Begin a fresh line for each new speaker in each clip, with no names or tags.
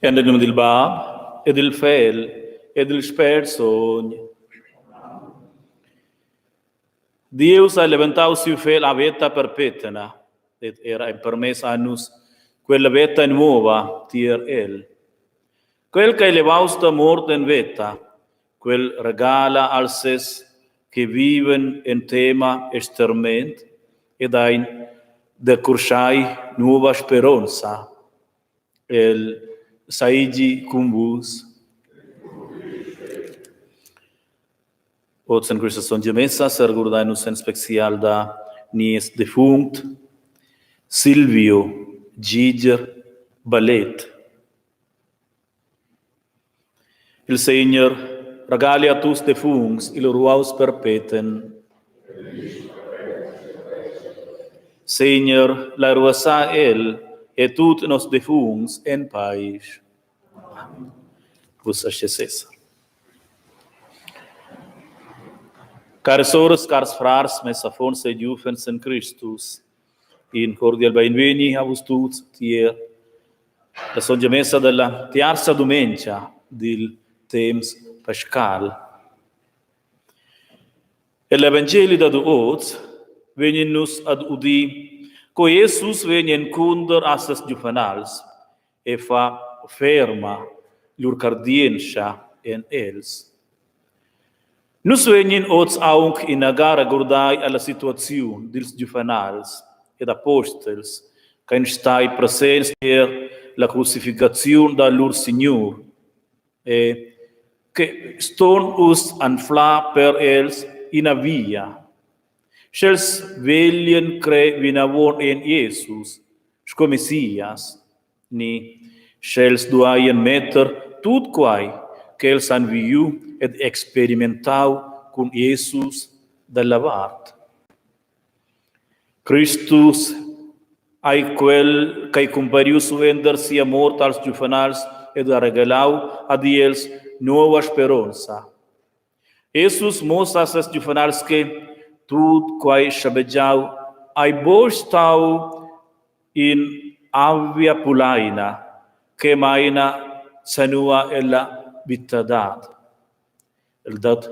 E nel nome del Bab, e del Figlio, e del Spirito Santo. Deus ha levantado su Figlio a vita perpetua, et era permesso a nos quella vita nuova tier El. Quel che elevaus da morte in vita, quel regala al ses che viven in tema esterment, ed ein de cursai nuova speranza, el saigi cumbus. Ots in questa sonja messa ser gurdai-nos en special da nies defunct Silvio Giger Ballet. Il Signor regali a tus defunts il ruaus perpeten. Signor, la ruasa el e tut nos defunts en pais. Vos César. Cares sorores, cares frars, messa fonse jufens in Christus, in cordial benveni a vos tuts, tier, la sonja messa della terza domenica del temps pascal. E l'Evangeli da duoz, veninus ad udi, co Jesus venin cunder asses juvenals, e fa ferma lur cardientia en els. Nus venin ots aunc in agara gurdai alla situazione dels juvenals ed apostels, che in stai presens per la crucificazione da lur Signor, e che ston us anfla per els in a via. Schels velien cre vinavon en Jesus, sco Messias, ni schels duaien metter tut quai che els han viu ed experimentau con Jesus della vart. Christus ai quel che comparius vender sia mort als juvenals ed a regalau ad els nuova speranza. Jesus mostra as juvenals que tut quai shabejau ai bostau in avia pulaina que maina sanua ella vitadat. El dat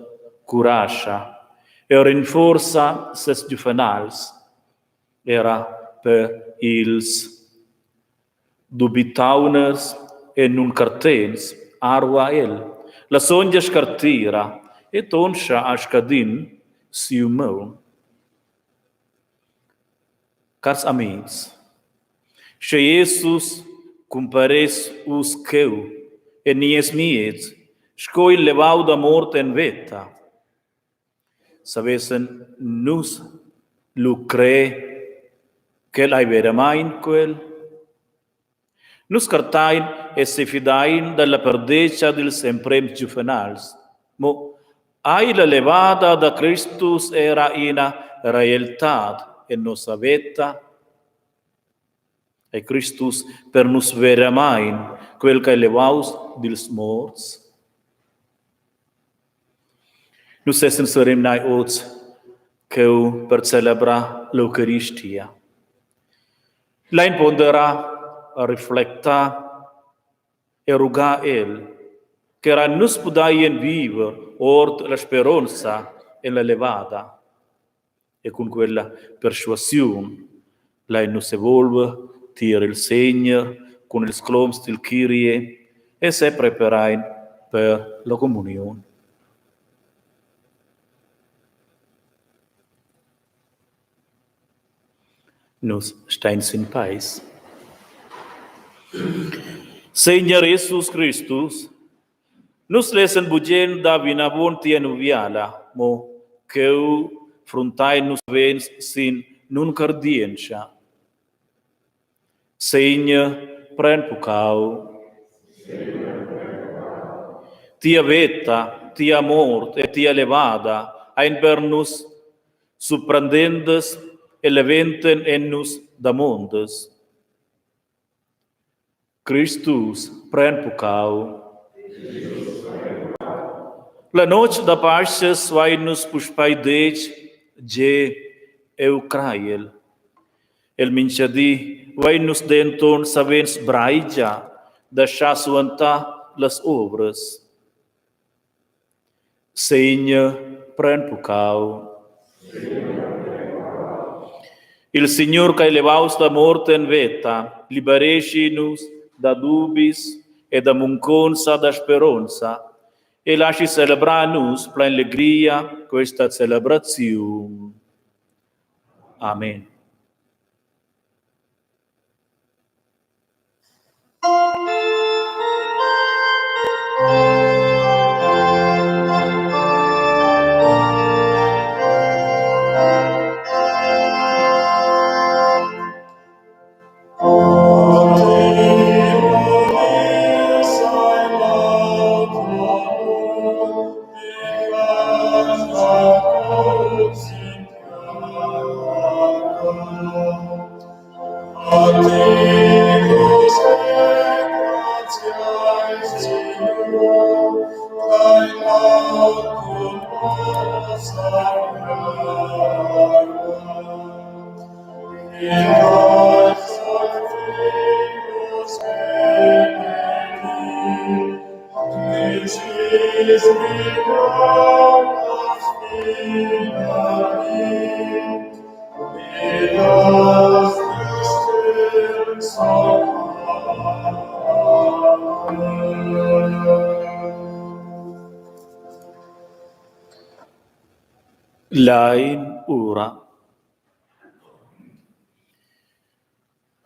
curascia e rinforza ses juvenals era per ils dubitauners e nun cartens arwa el la sonja scartira e tonscia ascadin siumau. Cars amics, se Jesus compares us queu e nies miets scoi levau da morte en veta. Savesen nus lucre che l'ai veramain quel. Nus cartain e se fidain dalla perdecia del semprem juvenals. Mo ai la levada da Christus era ina realtad en nossa veta. E Christus per nus veramain quel che levaus dils morts. Nus essen solemnai oz queu per celebra l'Eucaristia. La impondera, riflecta e ruga el, che era nus pudaien viver ort la speranza e la levada, e con quella persuasione la nus evolve tir il Signor con il scloms del Kyrie e se preparain per la comunione. Nos steins in pais. Signor Jesus Christus, nos lesen bugen da vinavon tienuviala, mo queu frontai nus vens sin nun cardientia. Signor, pren pucau. tia veta, tia mort et tia levada, ein per nus surprendendes e leventen en nus da mondes. Christus pren pucau. La noche da Pasches vai nus puspai deci, je eu craiel. El minchadi vai nus denton savens braija, da chasuanta las obras. Segna pren pucau. Il Signor che levaus da morte in veta, liberesci-nos da dubis e da munconsa da speranza, e lasci celebrar-nos pela alegria questa celebrazione. Amen. Lain ura.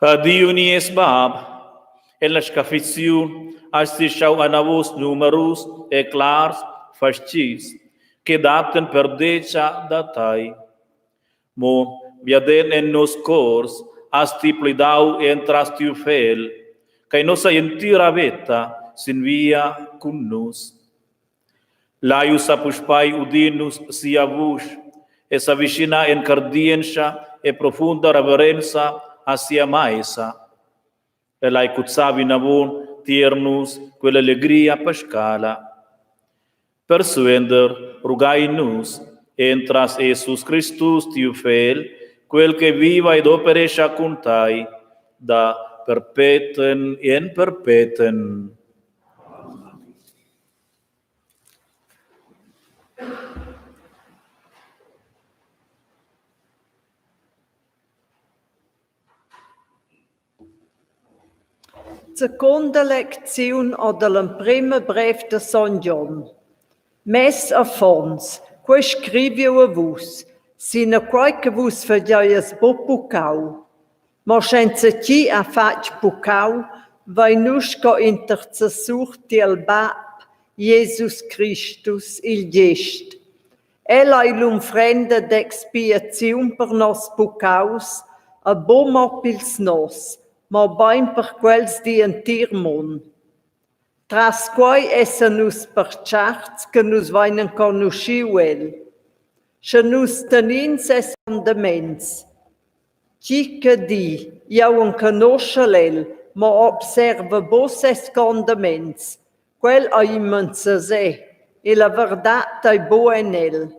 Adiunies bab, en la scafiziun, asti schau anavus numerus e clars fascis, che daten per decia datai. Mo, viaden en nos cors, asti plidau entrastiu fel, cae nosa entira veta sin via cum nos. Laius apuspai udinus sia vus, e s'avvicina in cardienza e profunda reverenza a sia maesa, e lai cuzzavi navun tiernus quell'allegria pascala. Persuender rugai nus, entras Jesus Christus tiu fel, quel che viva ed operesca cuntai, da perpeten in perpeten.
Seconda lezione dal primo breve di San John. Mes a fons, quae scriviu a vus, sina quai che vus fagiaias bo pucau. Ma senza chi a fac pucau, vai nus co intercessur tiel bab, Jesus Christus, il gest. Ella il frenda d'expiaziun per nos pucaus, a bo mo pils nos, ma bain per quels di entir mon. Tras quai essa nus perciarts che nus vainen conosciu el. Se nus tenin ses mandaments. Chi che di, jau en conosce l'el, ma observa bo ses mandaments. Quel a immensa se, e la verdat ai bo en el.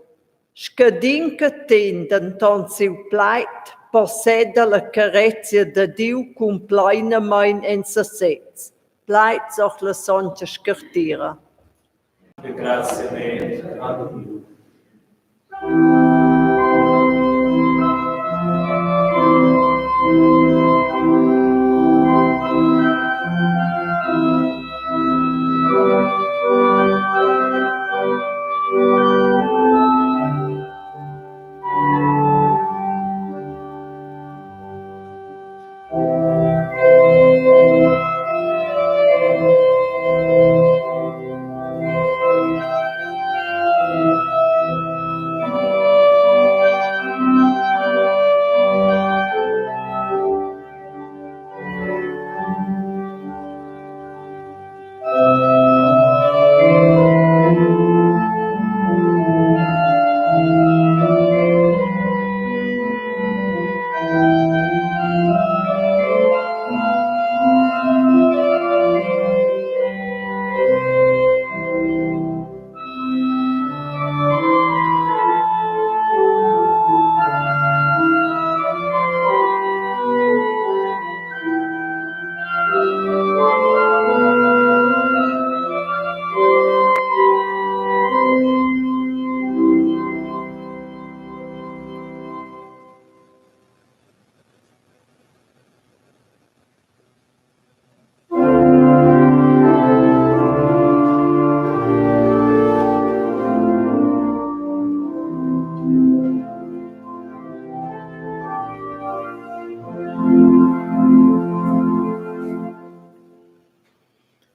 Scadin che ten denton siu plait, posseda la carezia de Diu cum pleina mein en sa sez. Pleit auch la sonja scartira.
Grazie a Dio.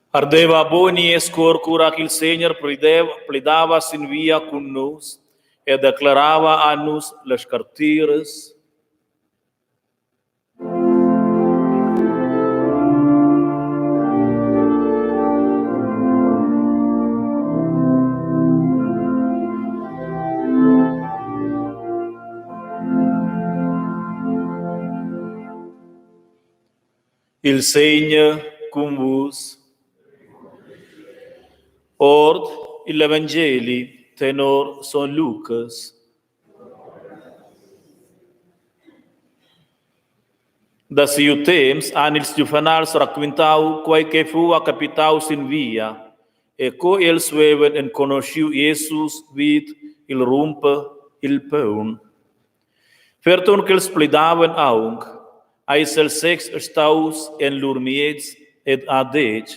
Ardeva boni e scor que il Senhor pledava sin via con nos e declarava a nos las cartiras. Il Senhor convos. Ord il Evangeli tenor San Lucas. Da siu temps han ils giuvenals racquintau quai che fu a capitau sin via, e co els veven en conosciu Jesus vid il rumpe il paun. Ferton che els pledaven aung, ais el sex staus en lur mieds ed adeg,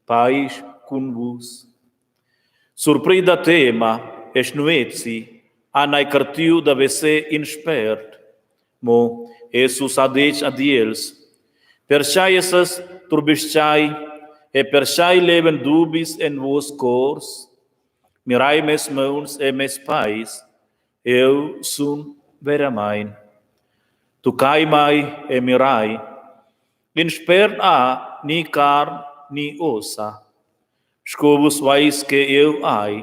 pais cun vos. Surprida tema, es nuetzi, anai cartiu da vese inspert, mo Jesus adec ad ils, perciai esas turbisciai, e perciai leven dubis en vos cors, mirai mes mauns e mes pais, eu sun veramain. Tu cai mai e mirai, inspert a ni carn ni ossa, scovus vais que eu ai,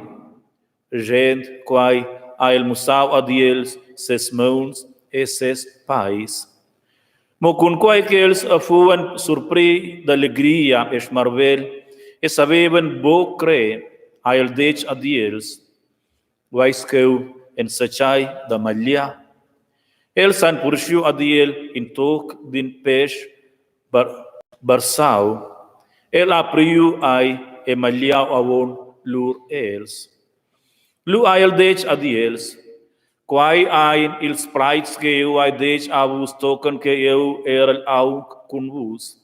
gente quai a el musau ad ils ses mauns e ses pais. Mo con quai que eles fuan surpri d'alegria e marvel, e sabevan bo cre a el dec ad ils, vais que eu ensachai da malha. El san purshiu ad il in toc din peixe barsau, el apriu ai e malhau avon lur els. Lu ai el dec ad ils, quai ai ils praits que eu ai dec avus tocan que eu era au con vos.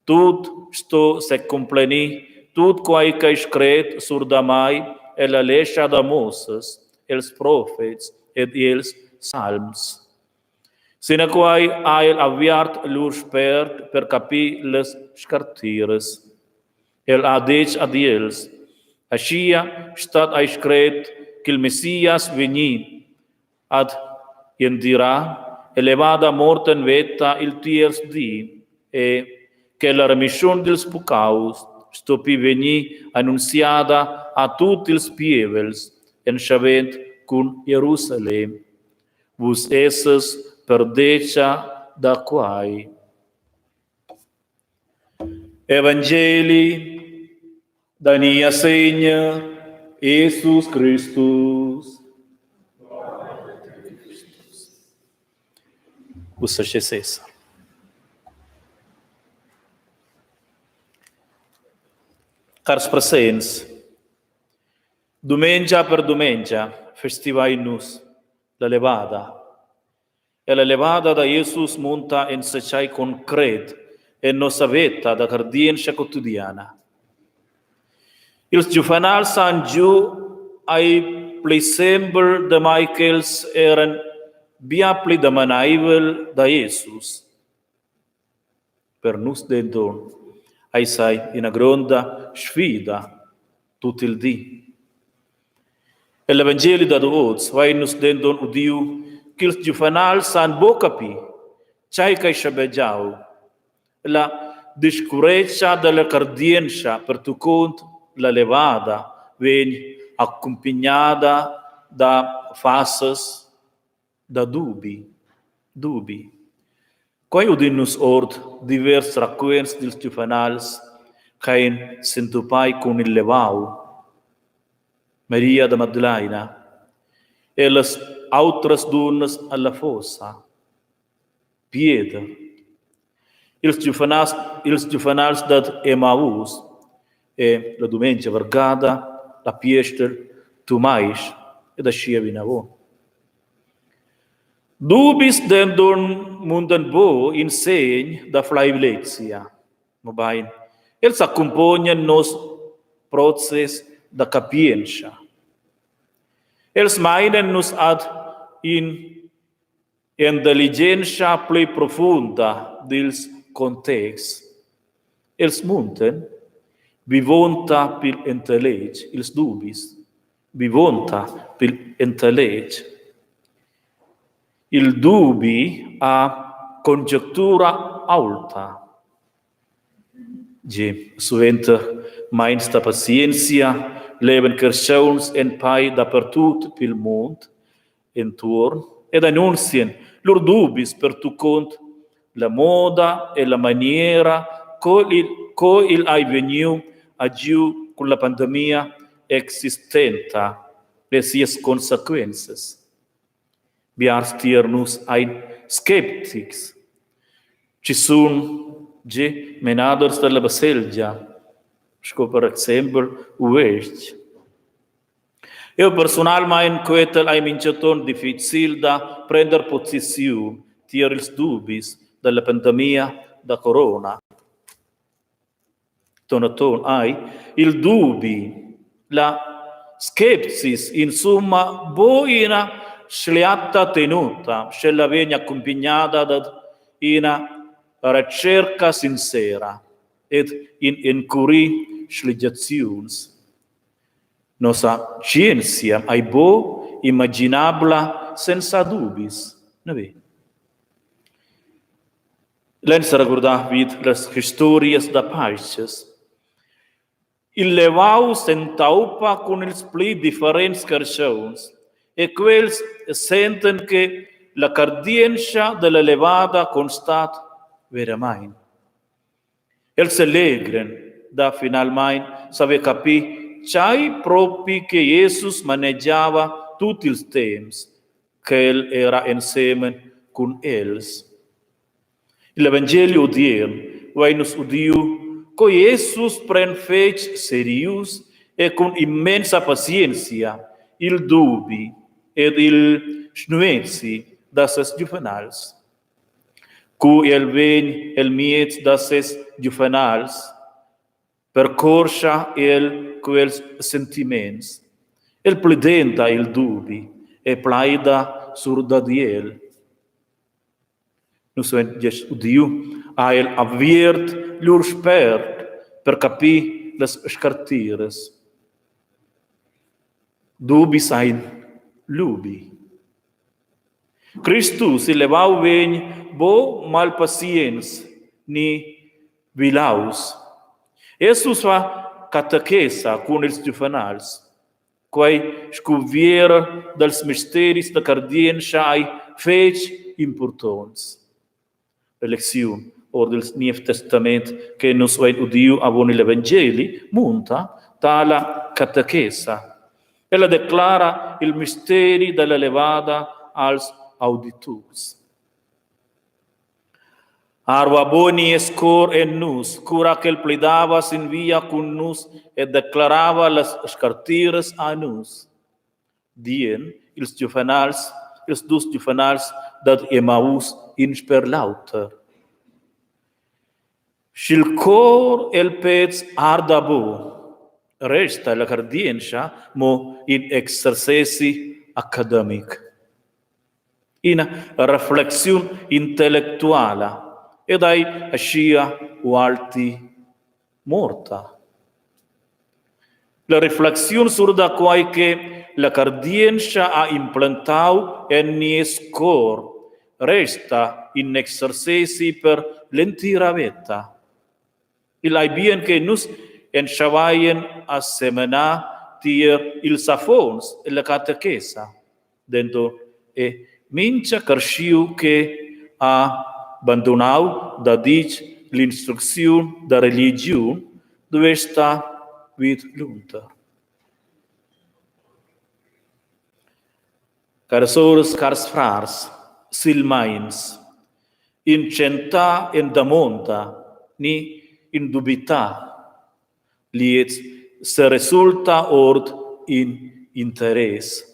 Tut sto se compleni, tut quai que escret sur damai e la lesha da Moses, els profets ed els salms. Sine quai ai aviart lur spert per capi les scartires. El adec ad ils, ascia stat ai scret qu'il Messias veni, ad indira elevada morten veta il tiers di, e che la remission dels pucaus stopi veni annunciada a tutti ils pievels en chavent cun Jerusalem, vos esses perdecia da quai. Evangeli Dania segna Jesus Christus. Usa César. Cars presents, domenica per domenica festivai nus la levada. E la levada da Jesus monta en secai concret en nossa veta da cardienza quotidiana. Ils giuvenals san giù ai pleisember de Michaels eren biapli da manaivel da Jesus. Per nus denton, ai sai una gronda sfida tutto il dì. E l'Evangeli da doz, vai nus denton udiu, che ils giuvenals san bo capi, c'hai cai shabejau, la discureccia della cardienza per tu conto la levada veni accompagnata da fases da dubi. Quai udinus ord divers racquens dils giuvenals cain sentupai con il levau, Maria da Magdalena, e las autras dunas alla fossa, Pieder, ils giuvenals dat Emmaus, e la domenica vergada, la piester Tomais, e da scia vinavon. Dubis dendon mundan bo insegn da flaivilezia, mobain. Els accompagnan nos proces da capienza. Els mainen nos ad in intelligenza plei profunda dils context. Els munten vivonta pil entelege, ils dubis, vivonta pil entelege. Il dubi a conjectura alta. Je sovint meins da paciència leven Christians en pai dappertut pil mond, entorn, ed annuncien lor dubis per tu cont la moda e la maniera co il ai veniu agiu con la pandemia existenta e sies consequences. Biars tiernus ein skeptics. Ci sun menadors della Baselgia, sco per exempel uest. Eu personalmente quetel ai minciaton difficil da prender posizione tier ils dubis della pandemia da corona. Tonaton ai il dubi, la skepsis, insomma, boina sliatta tenuta, scella vegna accompagnata da una ricerca sincera ed in incuri sligiazions. Nossa scienza ai bo immaginabla senza dubis. L'ens recordavid las historias da paces. Il levau sentaupa con ils pli differents carcions e quels senten che la cardienza della levada constat veramain. Els allegren da finalmente save capì c'hai propi che Jesus maneggiava tutti ils temps che el era insieme con els. L'Evangelio odierno vainus udiu co Jesus pren fec serius e con immensa pazienza il dubi ed il snuenzi da ses juvenals. Cu el ven el miet da ses juvenals percorsa el quels sentiments. El pledenta il dubi e plaida sur da diel. Nus jes udiu a el avviert lur spert per capi las scartires. Dubi sein lubi. Christus elevau vegn bo mal paciens ni vilaus. Jesus fa catechesa con ils juvenals, quai scuviera dels misteris da cardienza ai fec importants. L'elezione or del Nuovo Testamento che nos udiu avon l'Evangeli munta tala catechesa. Ella declara il misteri della levada als auditors. Arva boni escor en nus, cura que el pledavas in via con nus et declarava las scartires a nus. Dien ils dus juvenals dat Emmaus in per lauter. Sil cor el pez arda bo, resta la cardienza mo in exercesi academic. In riflessione intellettuale ed ai ascia o alti morta. La riflessione surda quai che la cardienza ha implantau en nies cor resta in exercesi per l'entira vita. Il ai bien che nus enxavaien a semena tier il safons e la catechesa dentro e mincia carsciu che ha abbandonau da dic l'instruzione da religione dove sta vid lunta. Caras sores, caras frars, silmains, in centa en damonta, ni in dubita, liet se resulta ord in interesse.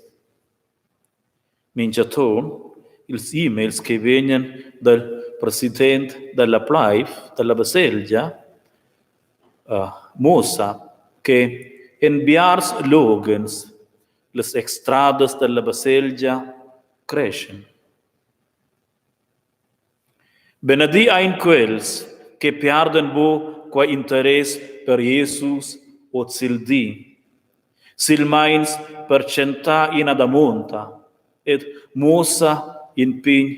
Mingiaton, ils emails che venien dal presidente della Plaif, della Baselgia, mosa, che enviars logens, les extradas della Baselgia crescen. Benedi ein quels che perden bo quai interès per Jesus o sil di. Sil mains per centa in adamonta, et mosa in pin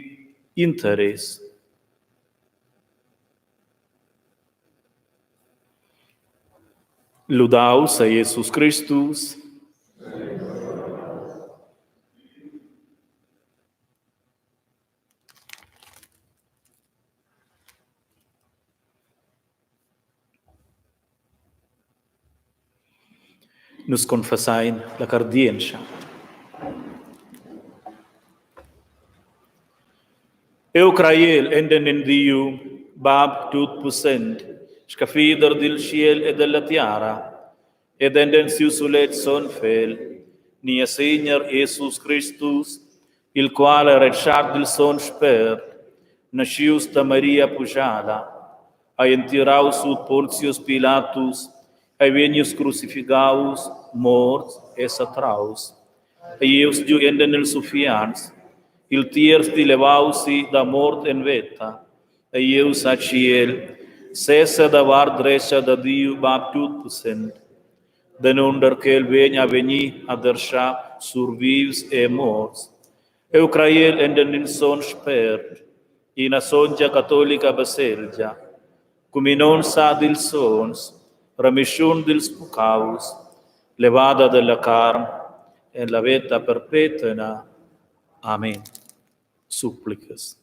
interès. Ludaus a Jesus Christus. Nus confessain la cardienza. Eu craiel enden in Diu, Bab tut possent, scafider del ciel e della tiara, ed enden sius ulet son fel, nia Signor Jesus Christus, il quale rechat del son spert, nascius da Maria pujada, aentiraus ut Porcius Pilatus, venius crucificaus, morts et satraus, eius enden il suffians, il tiers dilevausi da mort en veta, eius a ciel, cessa davar drescia da Diu baptut possent, denunder che il vegna veni ad erscha sur vivs e morts. Eu craiel enden in son spert, in a songia cattolica baselgia, cum in on sa dil sons, remission dils pucaus, levada della carne, e la vita perpetua. Amen. Supplicas.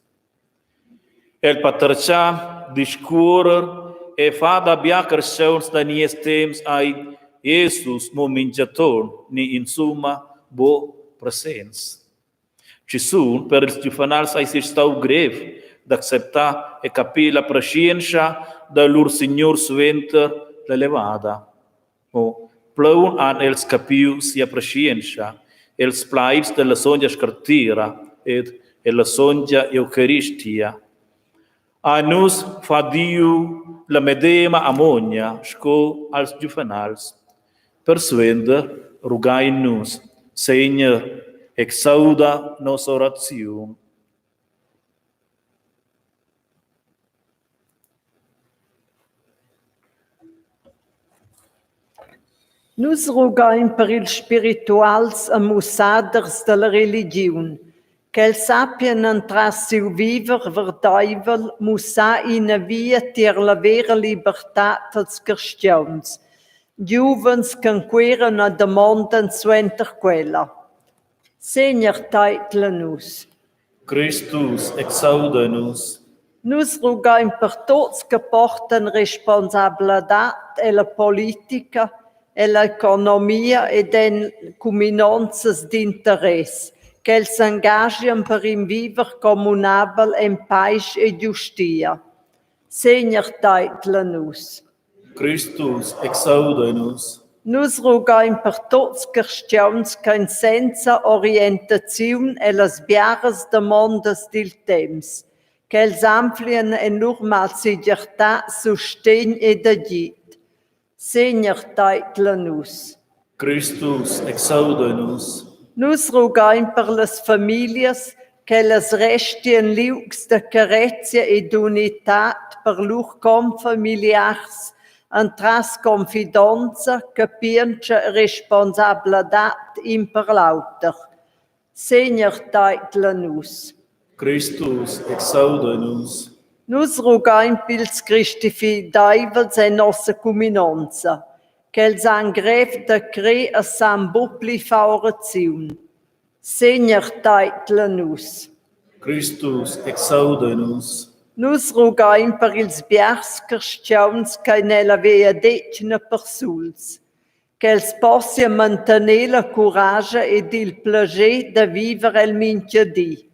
El patercia discurer e fada biacer seuns da nies temps ai Jesus momingiator ni in summa bo presens. Ci sun per ils giufanals ai si stau grev d'acceptar e capir la prescienza da lur Signor suenter la levada. O plaun an els capiu sia prescienza, els plaids della songia scartira ed la songia eucaristia. A nus fa Diu la medema amonia sco als giufanals. Persuender, rugai nus, Seigneur, exauda nos oratio.
Nus rugaim per ils spirituals amussaders della religiun, che sapien entras siu viver verdaivel mussa ina via tier la vera libertà dels cristians, giuvens canqueren a demandan suenter quella. Seigneur taitle nus.
Christus exauda nus.
Nus rugaim per tots che porten responsabilitat e la politica, e l'economia e den cuminonzas d'interess, che els engagien per in viver comunabel en pais e giustia. Seigneur taitle nus.
Christus exauda nus.
Nus rugaim per tots cristians che senza orientaziun e las biaras demandas dil temps, che els amplien en normal sigurtà, sustegn ed agit. Seigneur taitle nus.
Christus exauda nus.
Nus rugaim per las familias che las restien liugs de carezia ed unitat per lur confamiliars, entras confidenza, capiencha responsabilitat imper lauter. Seigneur taitle nus.
Christus exauda nus.
Nus rugaim pils Christi fidaivels e nossa cuminonza, che els han grev de cre a san bupli fauraziun. Seigneur taitle nus.
Christus exauda nus.
Nus rugaim per ils biars cristians che nella vea decina per suls, che els possia mantenere la coraggio ed il plager de vivere el minchadì.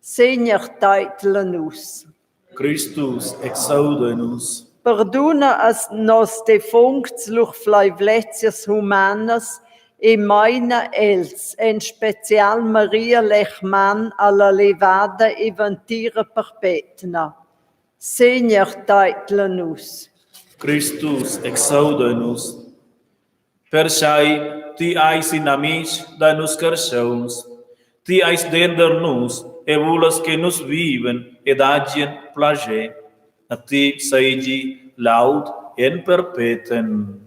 Seigneur taitle nus.
Christus exauda nus.
Perdona as nos defuncts lur flaivletias humanas e maina els, en special Maria Lechmann alla levada eventira perpetna. Seigneur taitle nus.
Christus exauda nus. Persai ti ais in amici da nus carciauns, ti ais dender nus e vulas que nus viven ed agien plager. A ti seigi laud en perpetuum.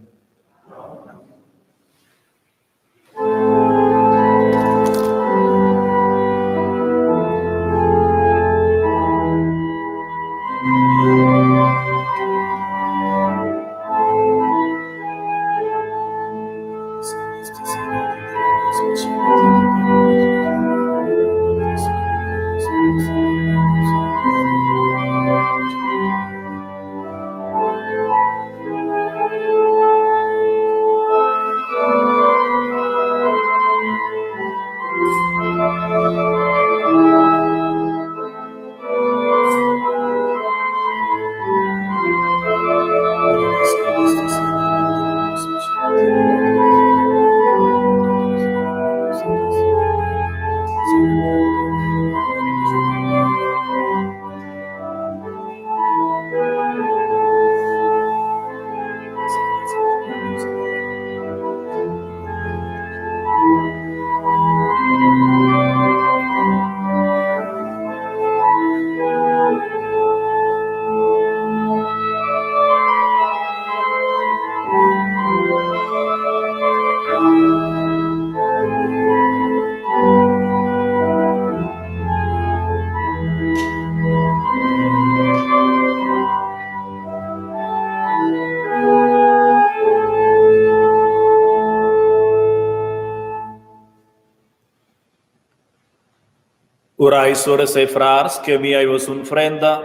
Orai, suores e frars, que mi ai vos frenda,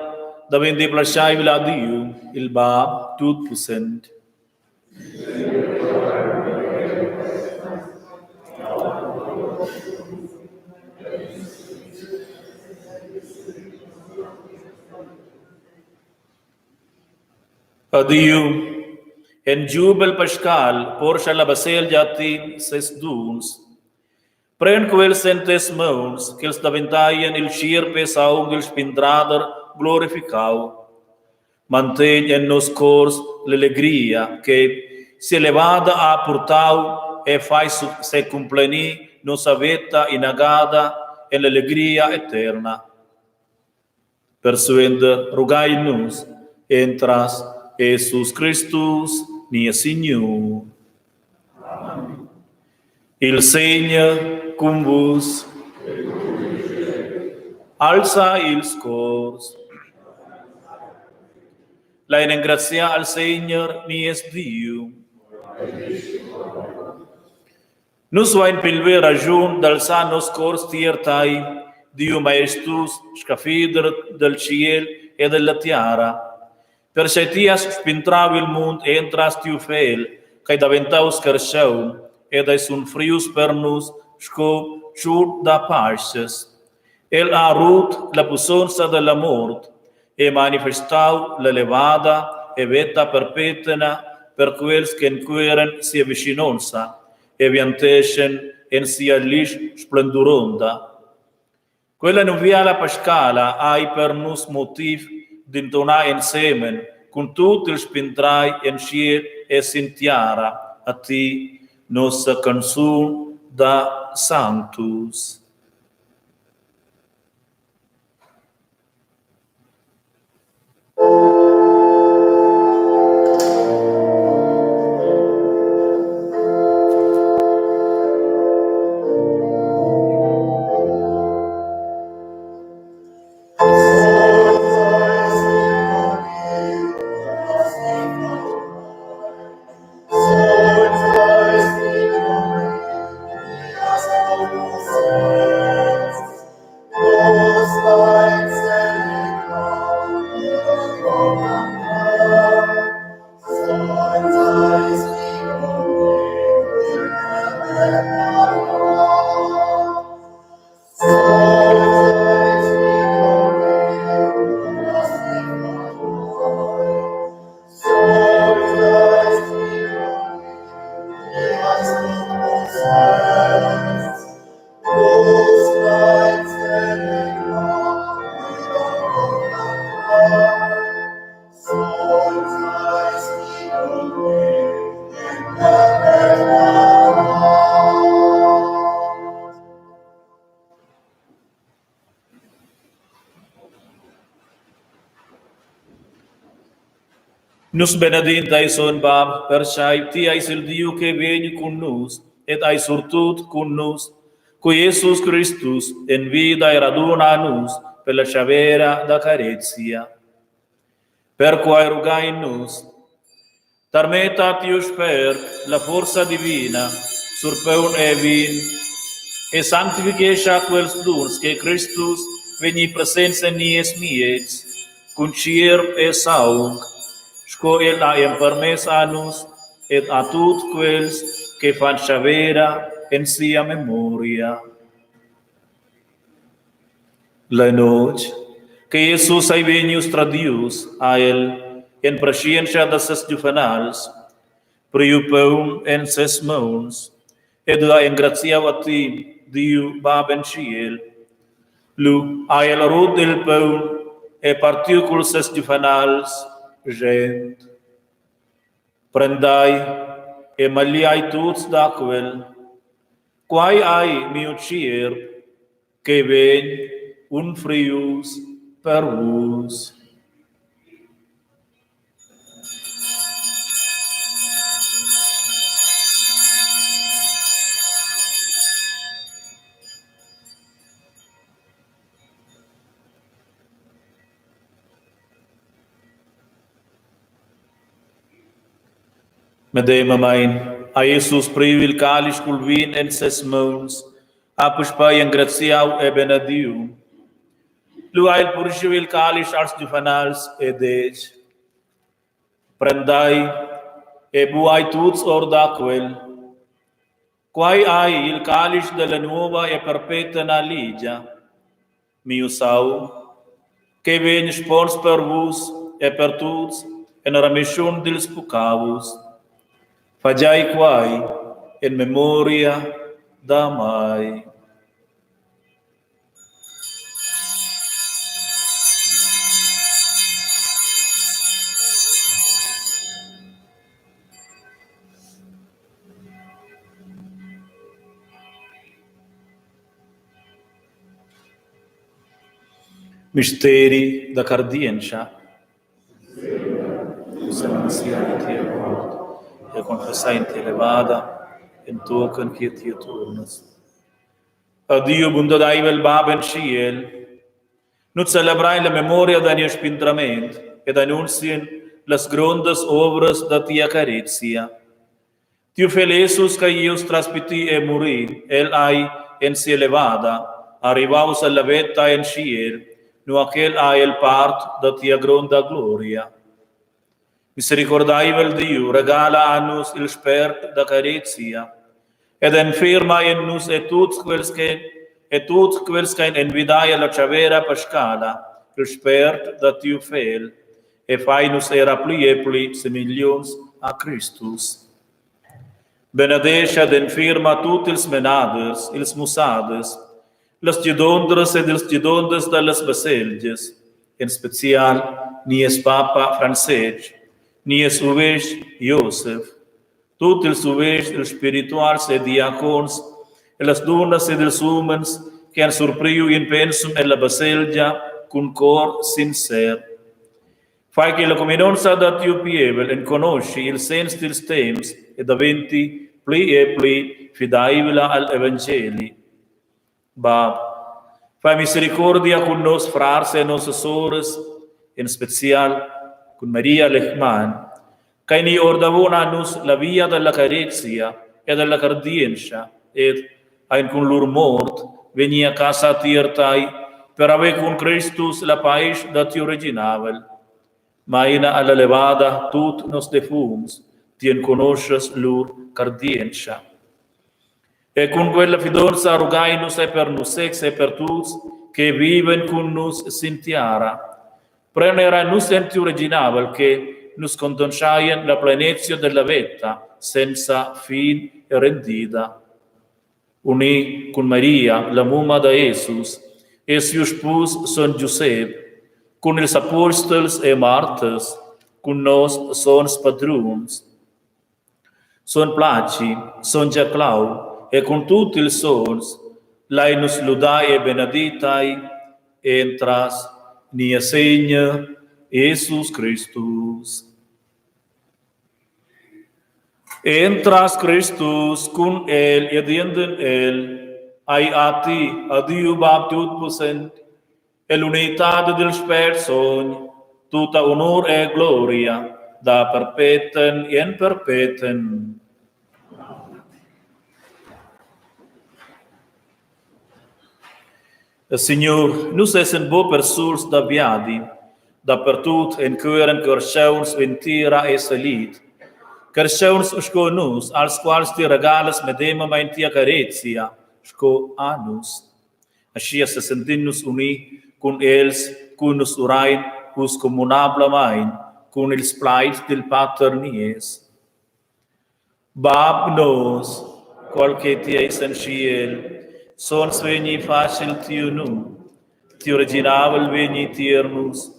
da vende plasciai la Dio, il Bab, tut pussent. Adieu, en jubel pascal, porcha la basel jatin ses duns, pren quel sentes mons, que els daventaien il cirpe saung il spindrader glorificau. Mantén en nos cors l'alegria que se elevada a portau e fai se compleni nossa vita inagada en l'alegria eterna. Persuende, rogai-nos, entras Jesus Christus, nia Signor. Il Signore con vos. Alza ils cors. La ingrazia al Signor mies Dio. Nus vain pilve ragiun d'alçar nos cors tiertai, Dio maestus, scafider del ciel e della tiara. Per setias spintravi il mund entras tiu fel, cae daventaus carciau, ed ai sun frius per nus, sco ciut da paces. El ha rut la pussonza della mort, e manifestau la levada e veta perpetua per quels che inquiren sia vicinonza, e viantescen en sia lis splenduronda. Quella nuviala pascala ai per nus motiv d'intona insemen, con tutto il spintrai en ciel e sintiara, a ti nostra canzun da Sanctus. Nus benedintai son Bab, perciai ti ais il Dio che veni con nus, et ai surtut con nus, cu Iesus Christus en vida raduna nus per la chavera da caretia. Per quae rugai in nus, tarmetatius per la forza divina, surpeun e vin, e sanctificetia quels duns que Christus veni presenza nies miets, cum cier e saung, sco el aem permes anus, et a tut quels que fan chavera en sia memoria. La noche que Jesus ai venius tradius a el en prescientia de ses juvenals, priupeum en ses mons, et la engratiava ti, Diu Bab en ciel, lu a el rod del peum, e partiu cul ses juvenals, gent. Prendai e maliai tuts d'aquel, quae ai miu cier, que ven un frius per vos. Medem amain, a Iesus privil calis cul vin en ses mons, apus pai engratiau e benediu. Luail purgivil calis ars juvenals e dec. Prendai e buai tuts or d'aquel, quae ai il calis de la nuova e perpetua ligia, miu sau, que ven spons per vos e per tuts en remission dils pucavus. Fagiai quae in memoria da mai. Misteri da cardienza. E confessai in te elevada, in token che ti turnas. Adio bundadai vel Bab en ciel, nut celebrai la memoria da nia spintrament, ed annuncien las grandes obras da tia caretia. Tiu felesus ca ius traspiti e muri, el ai en si elevada, arrivaus alla vetta en ciel, nu aquel ai el part da tia gronda gloria. Misericordai vel Dio, regala a nus il spert da caretia, ed infirma in nus et tuts quels que invidaia la chavera pascala, il spert da tiu fel, e fai nus era pli e pli semilions a Christus. Benedescia ed infirma tut ils menades, ils musades, las gedondres ed ils gedondes da las baselges, in special nies Papa Francesc, nies uveis Iosef, tut ils uveis il spirituals e diacons, e las donas ed ils umens, que han surpriu in pensum e la baselgia, cun cor sincer. Fai che la cominonza da tiu pievel, en conosci il sens dils temps, ed aventi pli e pli fidaivila al Evangeli. Bab, fai misericordia con nos frars e nos sores, in special con Maria Lechman, cae ni ordavona nus la via della caretia e della cardienza, ed ein con lur mort venia casa tiertai, per ave con Christus la pais da ti originavel. Maina alla levada tut nos defums, tien conosces lur cardienza. E con quella fidanza rugai nus e per nus ex e per tuts, che viven con nus sintiara, prenera nus enti originavel, che nus condonciaien la plenezio della vetta, senza fin e rendida. Uni con Maria, la mumma da Jesus, e siu spus son Giuseppe, con ils apostols e martes, con nos sons padruns, son placi, son Giaclau, e con tutti ils sons, lai nus ludai e beneditai, entras nia Segna, Jesus Christus. En tras Christus, cun el ed in el, ai a ti, a Dio Baptiut possent, e l'unità del Spir Sogn, tutta onor e gloria, da perpetuum in perpetuum. Signor, nus essen bo persurs da viadi, dappertut en curen corschauns ventira e salit, corschauns usco nus, als quals ti regalas medema maintia caretia, sco anus. Ascia se sentinus uni, cun els, cun nus urain, cus communabla main, cun il splait del Pater nies. Bab nos, qualche tieis en ciel, son svegni facil tiu nu, tiu reginavel vegni tiernus,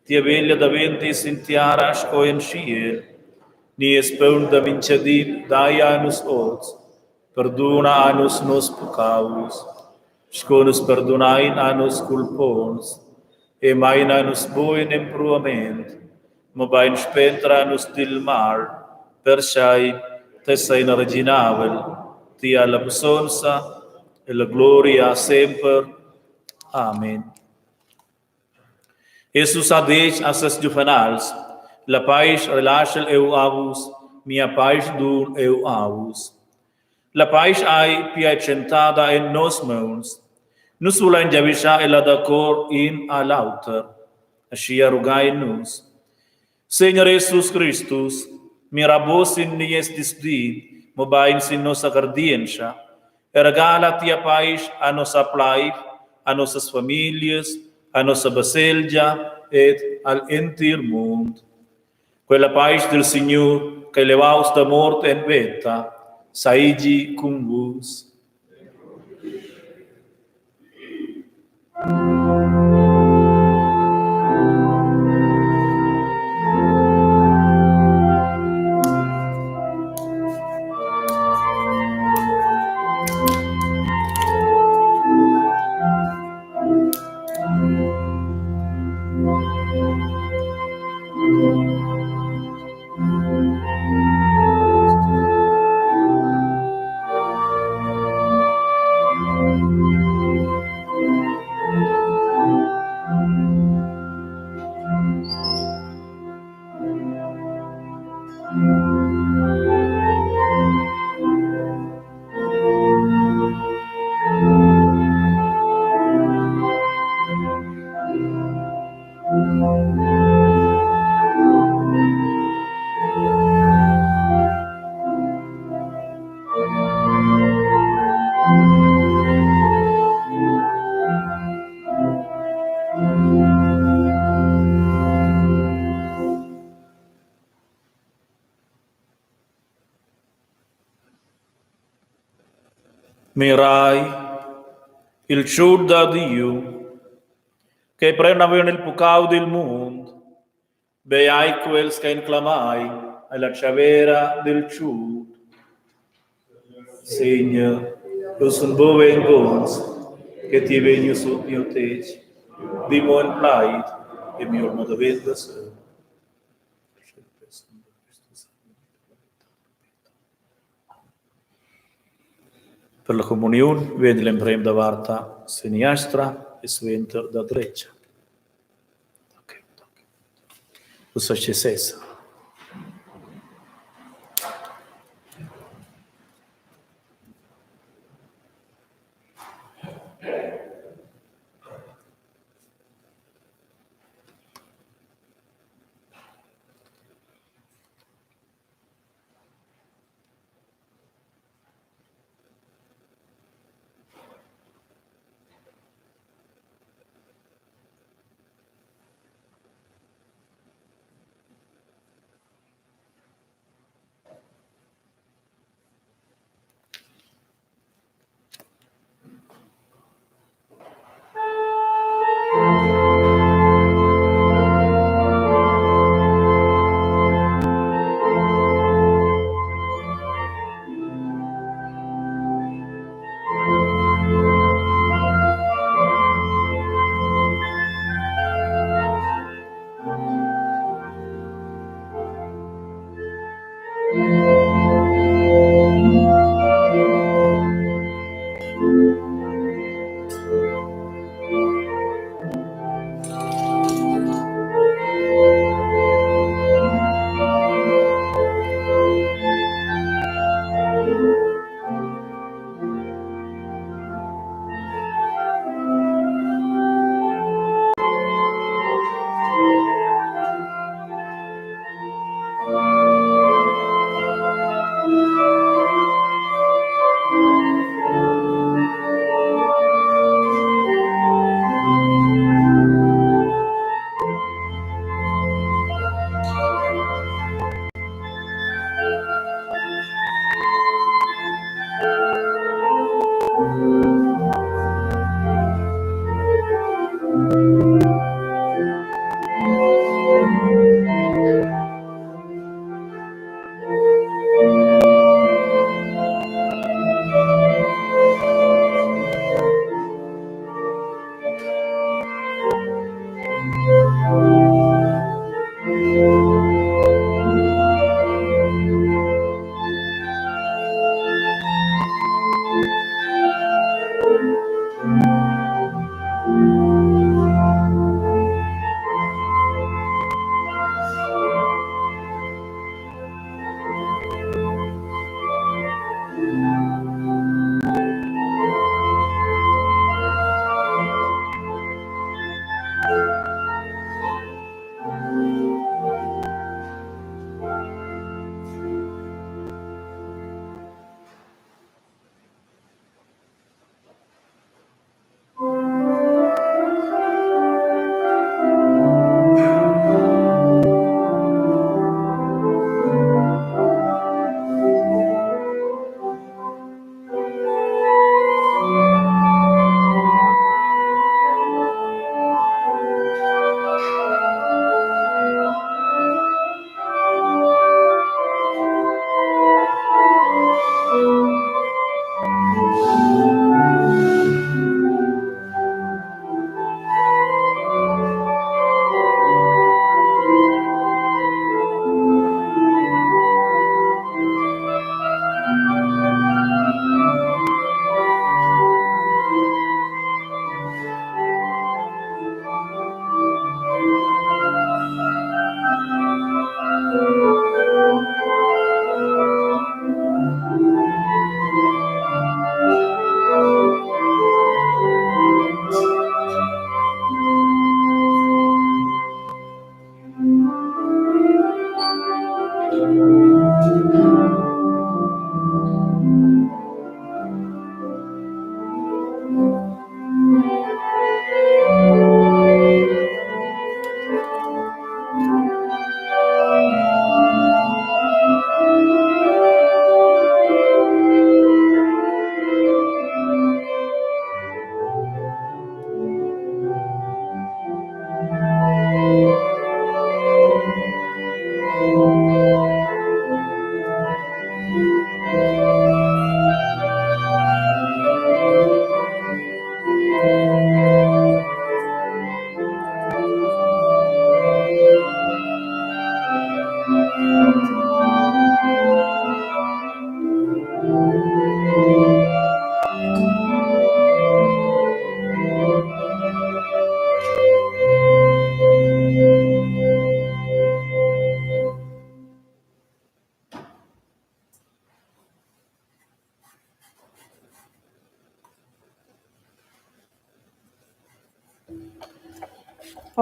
tia veglia da ventis in tiara sco in ciel, nies paun da vinciadim dai anus oz, perdona anus nos pecaus, sco nos perdonain anus culpons, e main anus boin impruament, ma bain spentra anus dil mal, per sai, tessa in reginavel, tia la besonsa, e la gloria sempre. Amen. Jesus a deix a ses juvenals, la pais relachel eu avus, mia pais dur eu avus. La pais ai piacentada en nos mons, nus vulain javisha e la d'acor in a lauter, ascia rugai nus. Senhor Jesus Christus, mirabos in nies disdi, mobain sin nossa cardiência, e regala tia paz a nossa plaif, a nossas famílias, a nossa baselja et al entir mundo. Quella paz del Senhor que levaus da morte en vita, saigi cum vos. Mirai il ciud da Dio, che prenavano il pecado del mondo, beai quels che inclamai alla chavera del ciud. Signor, io son bove in gons, che ti venio su mio tec, di mon plait, e mio modo venda se. Per la comunione, vedi l'emprem da varta sinistra e suenter da derecha. Ok. Usa ce cessa.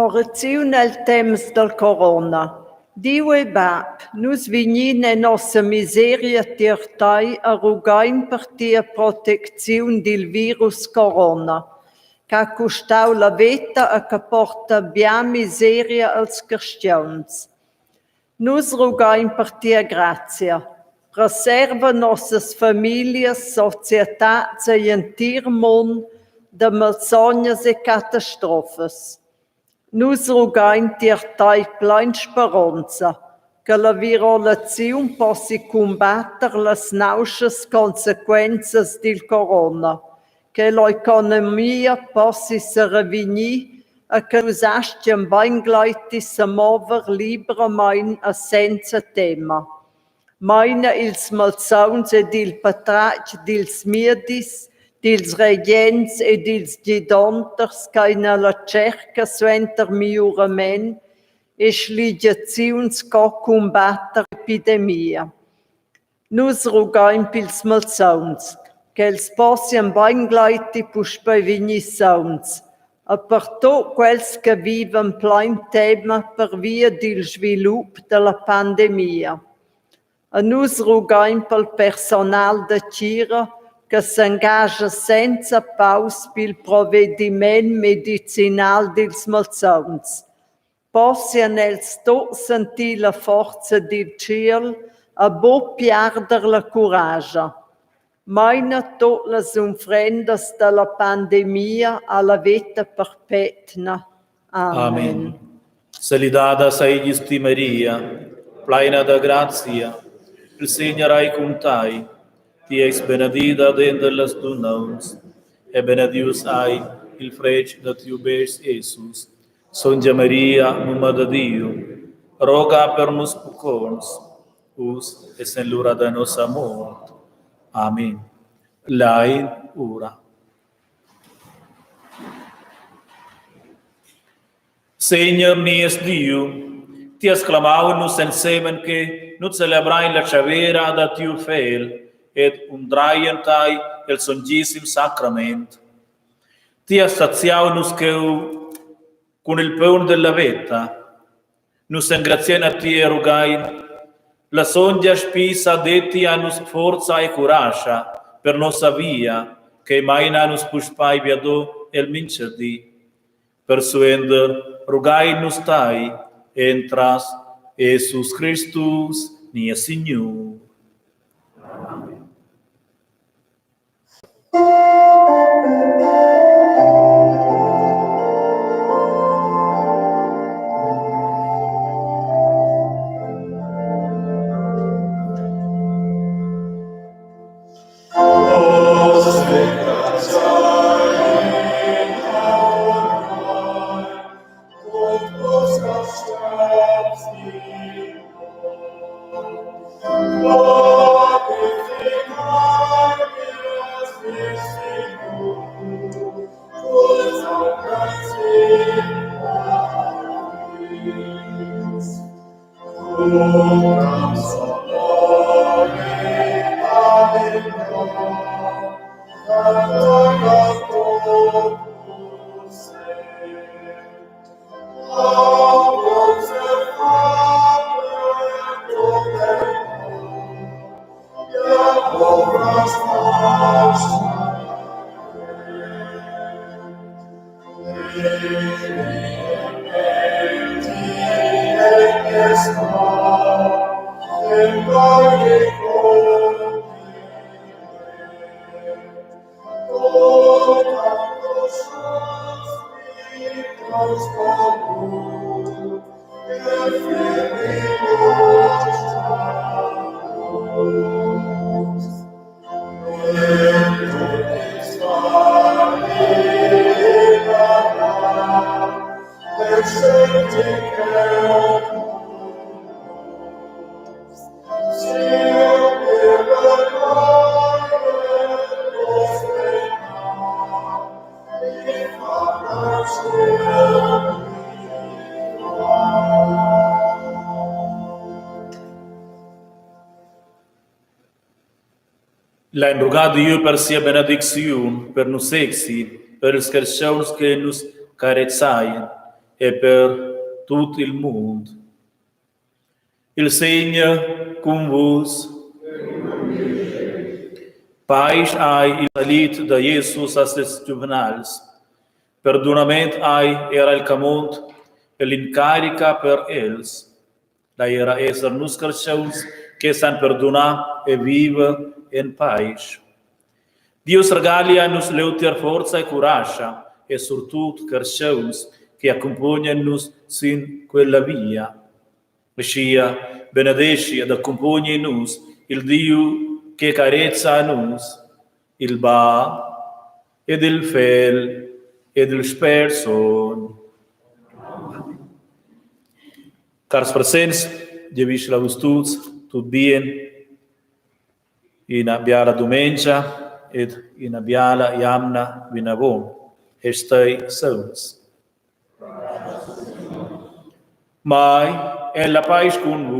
Orazione al temps del corona. Dio e Bab, nus vignine nossa miseria tirtai a rugain per tia protezione del virus corona, che costau la vita e che porta bia miseria als cristians. Nus rugain per tia grazia. Preserva nossas famílias, societats e entir món de malsognas e catastrofes. Nus rugain tirtai plein speranza, che la virolazione possi combatter las nauschas consequenzas del corona, che l'economia possi se revinir e che nus astiem bain gleiti se mover libremein e senza tema. Meine ils malsauns ed il patratg dils miedis, dils regients ed ils gidonters caina la cerca suenter miurament e sligiaziuns co combatter epidemia. Nus rugain pils malsauns, che els possiam bain gleiti puspei vigni sauns, a per tot quels che viven plein tema per via del svilup de la pandemia. A nus rugain pel personal de Cira che s'engaja senza paus pil provediment medicinal dels malsauns. Possian els tot sentir la forza del ciel a bo piarder la coraja. Maina tot las ofrendas de la pandemia alla vita perpetna. Amen.
Saludada seis Maria, plena de gracia, il Signore è con te, ti eis benedita dentro las donas, e benedius ai il frec de tiu bes Jesus. Sonja Maria, Mama de Dio, roga per nos pecons, us es en l'ora de nostra mort. Amen. Lai ora. Seigneur nies Dio, ti exclamavano en semen que nu celebrai la chavera da tiu fel, ed undraien tai el songissim sacrament. Ti saziaunus que con il paun della vetta, nus engrazien a ti erugain, la sondia spisa detti anus forza e curaja per nostra via, che mai nanus puspai viado el mincerdi. Persuender, rugai nus tai, entras Jesus Christus, nia Signor. La enrugado Dio per sia benedicción, per nos exi, per els creacions que nos carezaien, e per tutto il mondo. Il Signore con vos. Paz ai il salit da Jesus as les juvenals. Perdonament ai era il camont e l'incarica per els. La era esser nus carciuns che san perdona e vive in paz. Dios regalia nos leuter forza e coraggio e surtut carciuns che accompagnano-nos sin quella via. Messia, benedesci ed accompagni-nos il Dio che carezza a nos, il ba ed il fel ed il sperson. Cars presents, Jevis la tuts, tut bien, in abbiala domenica ed in abbiala iamna vinavon, estei sauns. Mai è la paz con voi.